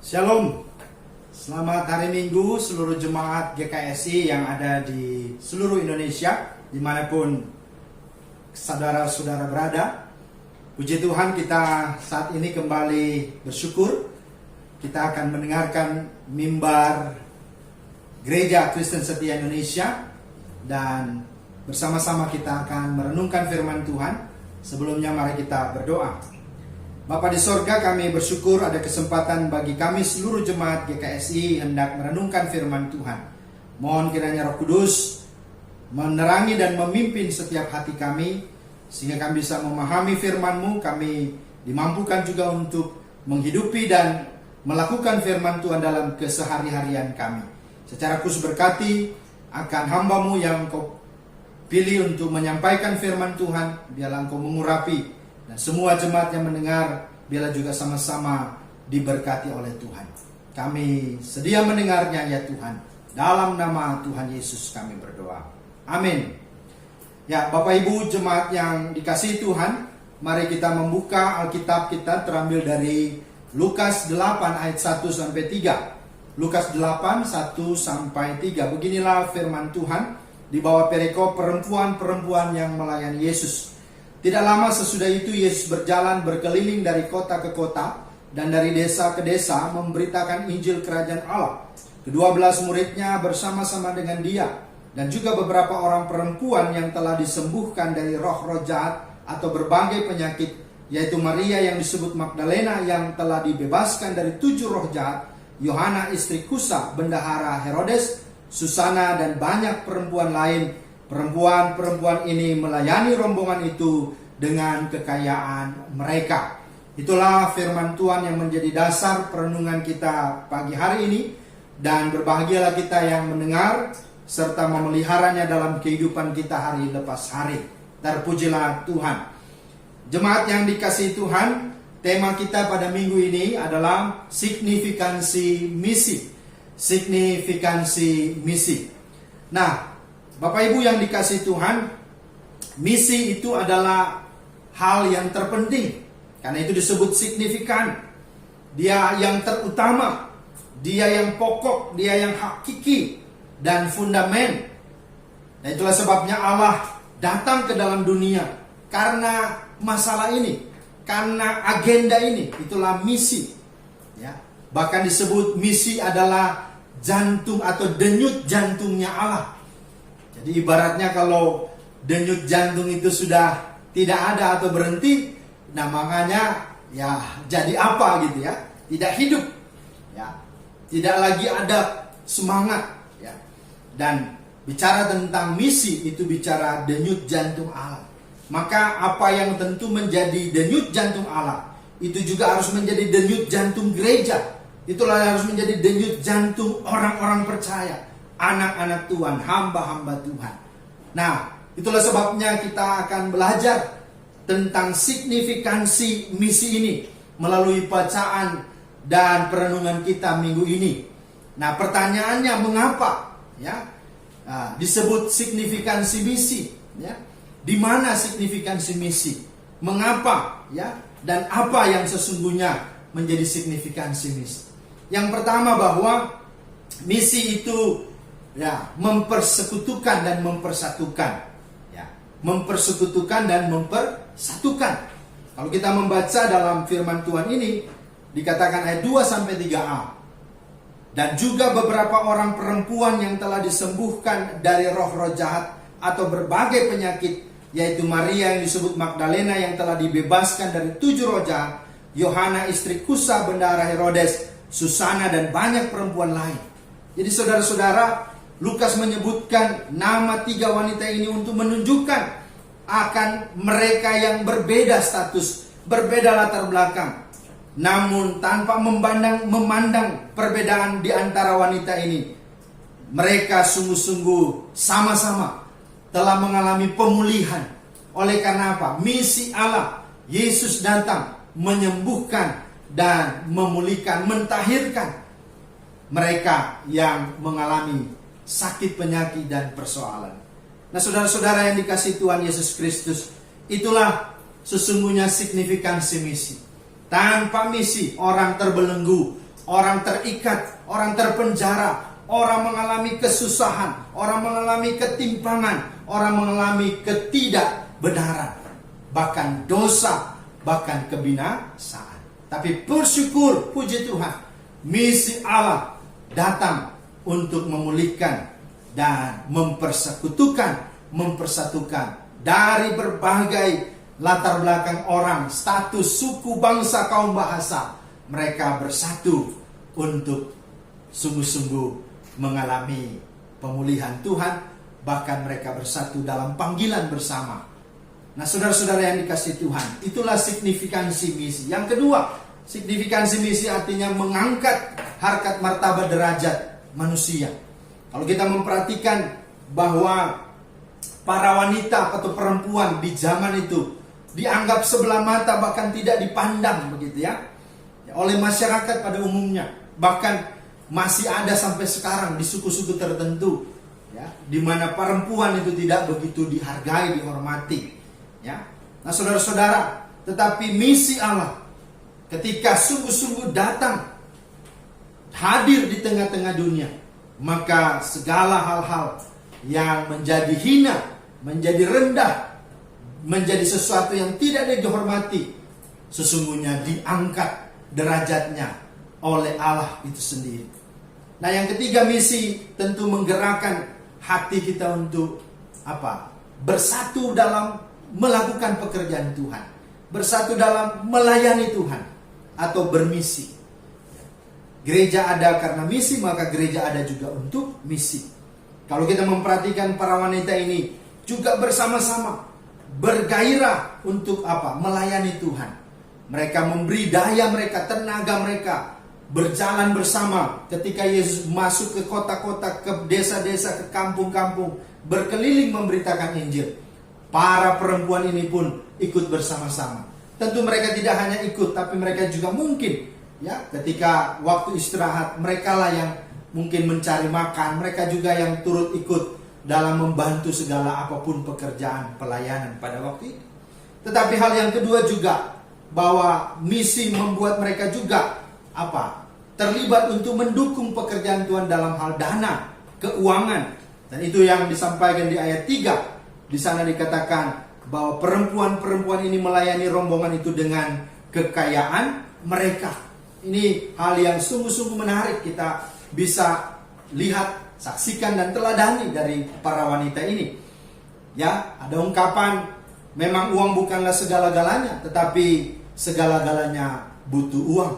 Shalom, selamat hari Minggu seluruh jemaat GKSI yang ada di seluruh Indonesia, dimanapun saudara-saudara berada. Puji Tuhan, kita saat ini kembali bersyukur. Kita akan mendengarkan mimbar Gereja Kristen Setia Indonesia, dan bersama-sama kita akan merenungkan firman Tuhan. Sebelumnya mari kita berdoa. Bapa di sorga, kami bersyukur ada kesempatan bagi kami seluruh jemaat GKSI hendak merenungkan firman Tuhan. Mohon kiranya Roh Kudus menerangi dan memimpin setiap hati kami, sehingga kami bisa memahami firman-Mu. Kami dimampukan juga untuk menghidupi dan melakukan firman Tuhan dalam kesehari-harian kami. Secara khusus berkati akan hamba-Mu yang Kau pilih untuk menyampaikan firman Tuhan. Biarlah Engkau mengurapi, dan semua jemaat yang mendengar, biarlah juga sama-sama diberkati oleh Tuhan. Kami sedia mendengarnya ya Tuhan. Dalam nama Tuhan Yesus kami berdoa. Amin. Ya, Bapak Ibu jemaat yang dikasihi Tuhan, mari kita membuka Alkitab kita terambil dari Lukas 8 ayat 1 sampai 3. Lukas 8 1 sampai 3. Beginilah firman Tuhan di bawah perikop perempuan-perempuan yang melayani Yesus. Tidak lama sesudah itu Yesus berjalan berkeliling dari kota ke kota dan dari desa ke desa memberitakan Injil Kerajaan Allah. Ke-12 muridnya bersama-sama dengan dia, dan juga beberapa orang perempuan yang telah disembuhkan dari roh-roh jahat atau berbagai penyakit, yaitu Maria yang disebut Magdalena yang telah dibebaskan dari 7 roh jahat, Yohana istri Kusa bendahara Herodes, Susana, dan banyak perempuan lain. Perempuan-perempuan ini melayani rombongan itu dengan kekayaan mereka. Itulah firman Tuhan yang menjadi dasar perenungan kita pagi hari ini, dan berbahagialah kita yang mendengar serta memeliharanya dalam kehidupan kita hari lepas hari. Terpujilah Tuhan. Jemaat yang dikasihi Tuhan, tema kita pada minggu ini adalah signifikansi misi. Signifikansi misi. Nah, Bapak Ibu yang dikasihi Tuhan, misi itu adalah hal yang terpenting. Karena itu disebut signifikan. Dia yang terutama, dia yang pokok, dia yang hakiki dan fundamen. Dan itulah sebabnya Allah datang ke dalam dunia karena masalah ini, karena agenda ini. Itulah misi. Ya. Bahkan disebut misi adalah jantung atau denyut jantungnya Allah. Jadi ibaratnya kalau denyut jantung itu sudah tidak ada atau berhenti, nah makanya ya jadi apa gitu ya, tidak hidup, ya tidak lagi ada semangat, ya. Dan bicara tentang misi itu bicara denyut jantung Allah. Maka apa yang tentu menjadi denyut jantung Allah itu juga harus menjadi denyut jantung gereja. Itulah harus menjadi denyut jantung orang-orang percaya, anak-anak Tuhan, hamba-hamba Tuhan. Nah, itulah sebabnya kita akan belajar tentang signifikansi misi ini melalui bacaan dan perenungan kita minggu ini. Nah, pertanyaannya mengapa ya disebut signifikansi misi? Ya, di mana signifikansi misi? Mengapa ya? Dan apa yang sesungguhnya menjadi signifikansi misi? Yang pertama bahwa misi itu ya mempersekutukan dan mempersatukan, ya mempersekutukan dan mempersatukan. Kalau kita membaca dalam firman Tuhan ini dikatakan ayat 2 sampai 3a. Dan juga beberapa orang perempuan yang telah disembuhkan dari roh-roh jahat atau berbagai penyakit, yaitu Maria yang disebut Magdalena yang telah dibebaskan dari 7 roh jahat, Yohana istri Kusa bendahara Herodes, Susana, dan banyak perempuan lain. Jadi saudara-saudara, Lukas menyebutkan nama 3 wanita ini untuk menunjukkan akan mereka yang berbeda status, berbeda latar belakang. Namun tanpa memandang perbedaan di antara wanita ini, mereka sungguh-sungguh sama-sama telah mengalami pemulihan. Oleh karena apa? Misi Allah, Yesus datang menyembuhkan dan memulihkan, mentahirkan mereka yang mengalami sakit, penyakit, dan persoalan. Nah, saudara-saudara yang dikasihi Tuhan Yesus Kristus, itulah sesungguhnya signifikansi misi. Tanpa misi, orang terbelenggu, orang terikat, orang terpenjara, orang mengalami kesusahan, orang mengalami ketimpangan, orang mengalami ketidakbenaran, bahkan dosa, bahkan kebinasaan. Tapi bersyukur, puji Tuhan, misi Allah datang untuk memulihkan dan mempersatukan dari berbagai latar belakang orang, status, suku, bangsa, kaum, bahasa. Mereka bersatu untuk sungguh-sungguh mengalami pemulihan Tuhan, bahkan mereka bersatu dalam panggilan bersama. Nah, saudara-saudara yang dikasihi Tuhan, itulah signifikansi misi. Yang kedua, signifikansi misi artinya mengangkat harkat martabat derajat manusia. Kalau kita memperhatikan bahwa para wanita atau perempuan di zaman itu dianggap sebelah mata, bahkan tidak dipandang begitu ya, oleh masyarakat pada umumnya. Bahkan masih ada sampai sekarang di suku-suku tertentu ya, di mana perempuan itu tidak begitu dihargai, dihormati. Ya. Nah, saudara-saudara, tetapi misi Allah ketika sungguh-sungguh datang hadir di tengah-tengah dunia, maka segala hal-hal yang menjadi hina, menjadi rendah, menjadi sesuatu yang tidak dihormati, sesungguhnya diangkat derajatnya oleh Allah itu sendiri. Nah, yang ketiga, misi tentu menggerakkan hati kita untuk apa? Bersatu dalam melakukan pekerjaan Tuhan, bersatu dalam melayani Tuhan atau bermisi. Gereja ada karena misi, maka gereja ada juga untuk misi. Kalau kita memperhatikan para wanita ini juga bersama-sama bergairah untuk apa? Melayani Tuhan. Mereka memberi daya mereka, tenaga mereka, berjalan bersama ketika Yesus masuk ke kota-kota, ke desa-desa, ke kampung-kampung, berkeliling memberitakan Injil. Para perempuan ini pun ikut bersama-sama. Tentu mereka tidak hanya ikut, tapi mereka juga mungkin ya, ketika waktu istirahat, mereka lah yang mungkin mencari makan, mereka juga yang turut ikut dalam membantu segala apapun pekerjaan pelayanan pada waktu itu. Tetapi hal yang kedua juga, bahwa misi membuat mereka juga apa? Terlibat untuk mendukung pekerjaan Tuhan dalam hal dana, keuangan. Dan itu yang disampaikan di ayat 3. Di sana dikatakan bahwa perempuan-perempuan ini melayani rombongan itu dengan kekayaan mereka. Ini hal yang sungguh-sungguh menarik, kita bisa lihat, saksikan dan teladani dari para wanita ini. Ya, ada ungkapan, memang uang bukanlah segala-galanya, tetapi segala-galanya butuh uang.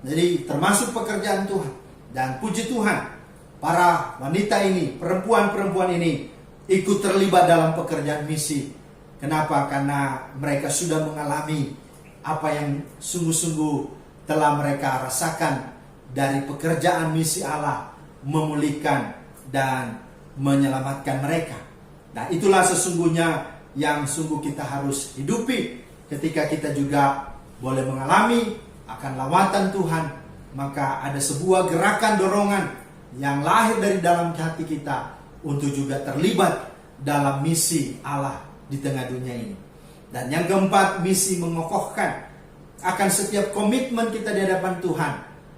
Jadi termasuk pekerjaan Tuhan. Dan puji Tuhan, para wanita ini, perempuan-perempuan ini ikut terlibat dalam pekerjaan misi. Kenapa? Karena mereka sudah mengalami apa yang sungguh-sungguh telah mereka rasakan dari pekerjaan misi Allah, memulihkan dan menyelamatkan mereka. Nah, itulah sesungguhnya yang sungguh kita harus hidupi ketika kita juga boleh mengalami akan lawatan Tuhan. Maka ada sebuah gerakan dorongan yang lahir dari dalam hati kita untuk juga terlibat dalam misi Allah di tengah dunia ini. Dan yang keempat, misi mengokohkan akan setiap komitmen kita di hadapan Tuhan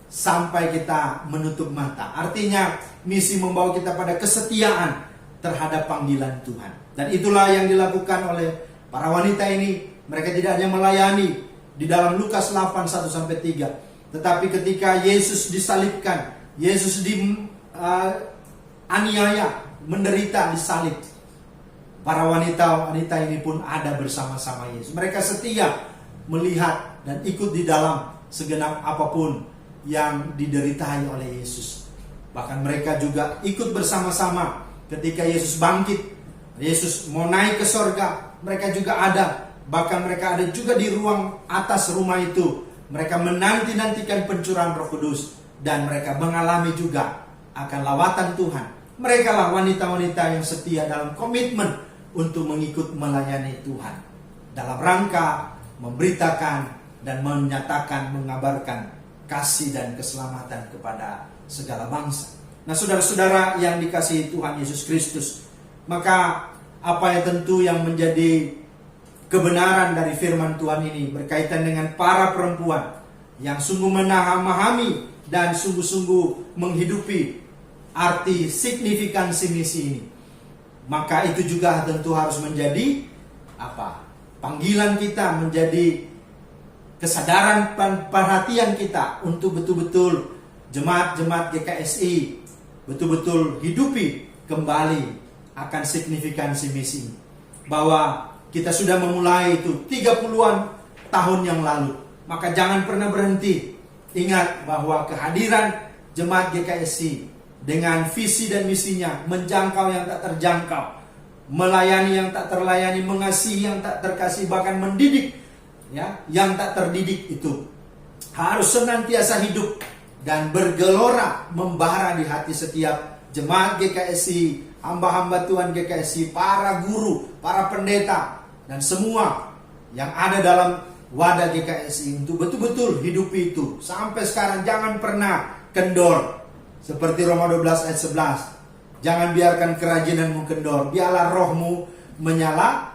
sampai kita menutup mata. Artinya misi membawa kita pada kesetiaan terhadap panggilan Tuhan. Dan itulah yang dilakukan oleh para wanita ini. Mereka tidak hanya melayani di dalam Lukas 8:1-3, tetapi ketika Yesus disalibkan, Yesus aniaya, menderita, disalib, para wanita-wanita ini pun ada bersama-sama Yesus. Mereka setia melihat dan ikut di dalam segenap apapun yang dideritai oleh Yesus. Bahkan mereka juga ikut bersama-sama ketika Yesus bangkit, Yesus mau naik ke sorga, mereka juga ada. Bahkan mereka ada juga di ruang atas rumah itu. Mereka menanti-nantikan pencurahan Roh Kudus, dan mereka mengalami juga akan lawatan Tuhan. Mereka lah wanita-wanita yang setia dalam komitmen untuk mengikut melayani Tuhan dalam rangka memberitakan dan menyatakan, mengabarkan kasih dan keselamatan kepada segala bangsa. Nah, saudara-saudara yang dikasihi Tuhan Yesus Kristus, maka apa yang tentu yang menjadi kebenaran dari firman Tuhan ini berkaitan dengan para perempuan yang sungguh memahami dan sungguh-sungguh menghidupi arti signifikansi misi ini. Maka itu juga tentu harus menjadi panggilan kita, menjadi kesadaran perhatian kita untuk betul-betul jemaat-jemaat GKSI betul-betul hidupi kembali akan signifikansi misi ini. Bahwa kita sudah memulai itu 30-an tahun yang lalu. Maka jangan pernah berhenti. Ingat bahwa kehadiran jemaat GKSI dengan visi dan misinya menjangkau yang tak terjangkau, melayani yang tak terlayani, mengasihi yang tak terkasih, bahkan mendidik yang tak terdidik, itu harus senantiasa hidup dan bergelora membara di hati setiap jemaat GKSI, hamba-hamba Tuhan GKSI, para guru, para pendeta, dan semua yang ada dalam wadah GKSI untuk betul-betul hidupi itu. Sampai sekarang jangan pernah kendor. Seperti Roma 12 ayat 11. Jangan biarkan kerajinanmu kendor. Biarlah rohmu menyala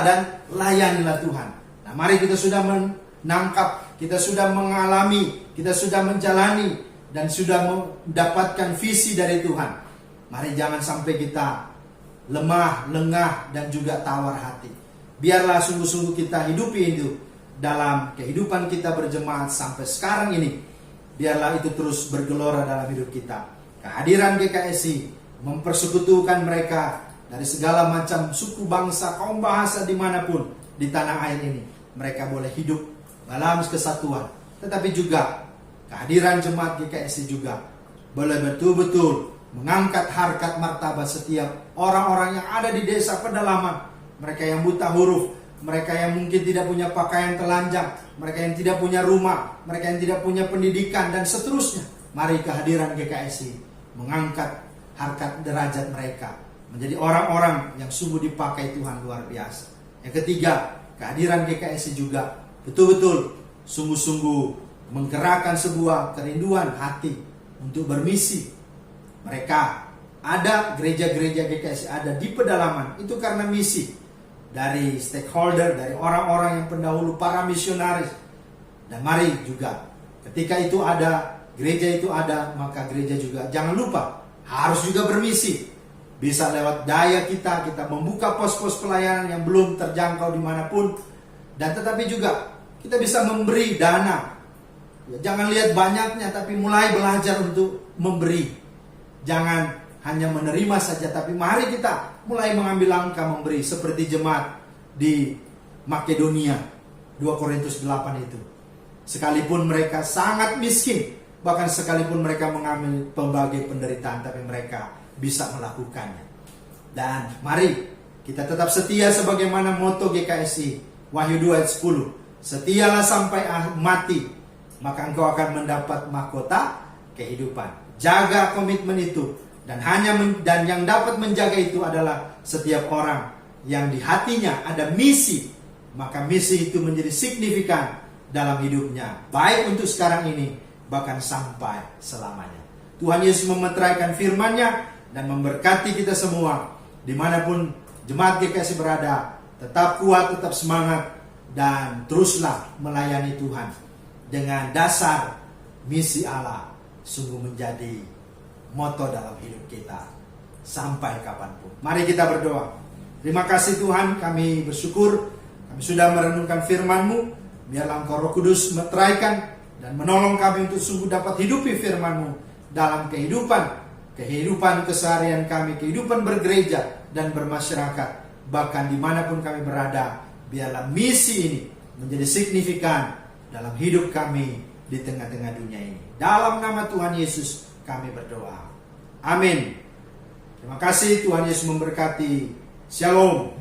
dan layanilah Tuhan. Nah, mari kita sudah menangkap, kita sudah mengalami, kita sudah menjalani, dan sudah mendapatkan visi dari Tuhan. Mari jangan sampai kita lemah, lengah, dan juga tawar hati. Biarlah sungguh-sungguh kita hidupi itu dalam kehidupan kita berjemaat sampai sekarang ini. Biarlah itu terus bergelora dalam hidup kita. Kehadiran GKSI mempersekutukan mereka dari segala macam suku, bangsa, kaum bahasa dimanapun di tanah air ini. Mereka boleh hidup dalam kesatuan. Tetapi juga kehadiran jemaat GKSI juga boleh betul-betul mengangkat harkat martabat setiap orang-orang yang ada di desa pedalaman. Mereka yang buta huruf, mereka yang mungkin tidak punya pakaian telanjang, mereka yang tidak punya rumah, mereka yang tidak punya pendidikan, dan seterusnya. Mari kehadiran GKSI mengangkat harkat derajat mereka menjadi orang-orang yang sungguh dipakai Tuhan luar biasa. Yang ketiga, kehadiran GKSI juga betul-betul sungguh-sungguh menggerakkan sebuah kerinduan hati untuk bermisi. Mereka ada gereja-gereja GKSI ada di pedalaman, itu karena misi dari stakeholder, dari orang-orang yang pendahulu, para misionaris. Dan mari juga ketika itu ada, gereja itu ada, maka gereja juga jangan lupa harus juga bermisi. Bisa lewat daya kita membuka pos-pos pelayanan yang belum terjangkau dimanapun. Dan tetapi juga kita bisa memberi dana. Jangan lihat banyaknya, tapi mulai belajar untuk memberi. Jangan hanya menerima saja, tapi mari kita mulai mengambil langkah memberi seperti jemaat di Makedonia 2 Korintus 8 itu. Sekalipun mereka sangat miskin, bahkan sekalipun mereka mengambil pelbagai penderitaan, tapi mereka bisa melakukannya. Dan mari kita tetap setia sebagaimana moto GKSI Wahyu 2 ayat 10. Setialah sampai mati, maka engkau akan mendapat mahkota kehidupan. Jaga komitmen itu. Dan yang dapat menjaga itu adalah setiap orang yang di hatinya ada misi. Maka misi itu menjadi signifikan dalam hidupnya, baik untuk sekarang ini, bahkan sampai selamanya. Tuhan Yesus memeteraikan firman-Nya dan memberkati kita semua dimanapun jemaat GKSI berada. Tetap kuat, tetap semangat, dan teruslah melayani Tuhan dengan dasar misi Allah sungguh menjadi moto dalam hidup kita sampai kapanpun. Mari kita berdoa. Terima kasih Tuhan, kami bersyukur kami sudah merenungkan firman-Mu. Biarlah Engkau Roh Kudus meteraikan dan menolong kami untuk sungguh dapat hidupi firman-Mu dalam kehidupan keseharian kami, kehidupan bergereja dan bermasyarakat, bahkan dimanapun kami berada. Biarlah misi ini menjadi signifikan dalam hidup kami di tengah-tengah dunia ini. Dalam nama Tuhan Yesus kami berdoa. Amin. Terima kasih, Tuhan Yesus memberkati. Shalom.